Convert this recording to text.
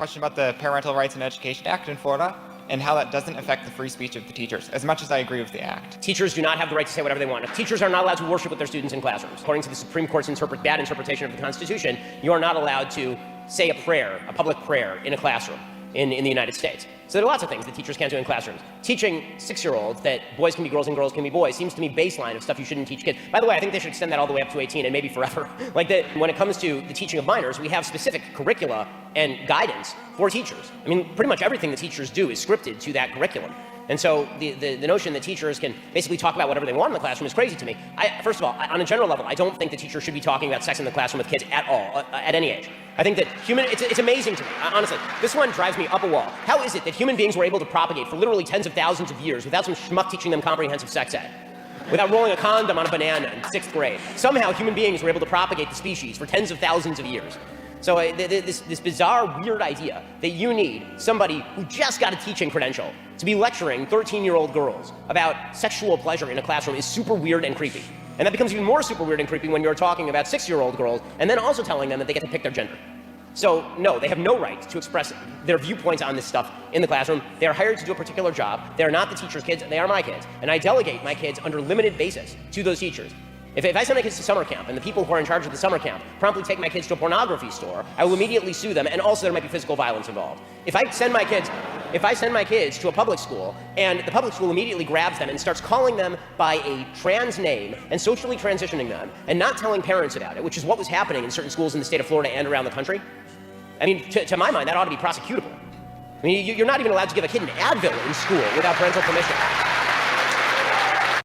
Question about the Parental Rights in Education Act in Florida and how that doesn't affect the free speech of the teachers, as much as I agree with the act. Teachers do not have the right to say whatever they want. Teachers are not allowed to worship with their students in classrooms. According to the Supreme Court's bad interpretation of the Constitution, you are not allowed to say a prayer, a public prayer, in a classroom in the United States. So there are lots of things that teachers can't do in classrooms. Teaching 6-year-olds that boys can be girls and girls can be boys seems to me baseline of stuff you shouldn't teach kids. By the way, I think they should extend that all the way up to 18 and maybe forever. When it comes to the teaching of minors, we have specific curricula and guidance for teachers. I mean, pretty much everything that teachers do is scripted to that curriculum. And so the notion that teachers can basically talk about whatever they want in the classroom is crazy to me. First of all, on a general level, I don't think that teachers should be talking about sex in the classroom with kids at all, at any age. I think that it's amazing to me, honestly. This one drives me up a wall. How is it that human beings were able to propagate for literally tens of thousands of years without some schmuck teaching them comprehensive sex ed? Without rolling a condom on a banana in 6th grade. Somehow human beings were able to propagate the species for tens of thousands of years. So this bizarre, weird idea that you need somebody who just got a teaching credential to be lecturing 13-year-old girls about sexual pleasure in a classroom is super weird and creepy. And that becomes even more super weird and creepy when you're talking about 6-year-old girls and then also telling them that they get to pick their gender. So no, they have no right to express their viewpoints on this stuff in the classroom. They are hired to do a particular job. They are not the teacher's kids, they are my kids. And I delegate my kids under limited basis to those teachers. If I send my kids to summer camp and the people who are in charge of the summer camp promptly take my kids to a pornography store, I will immediately sue them, and also there might be physical violence involved. If I send my kids to a public school and the public school immediately grabs them and starts calling them by a trans name and socially transitioning them and not telling parents about it, which is what was happening in certain schools in the state of Florida and around the country, I mean, to my mind, that ought to be prosecutable. I mean, you're not even allowed to give a kid an Advil in school without parental permission.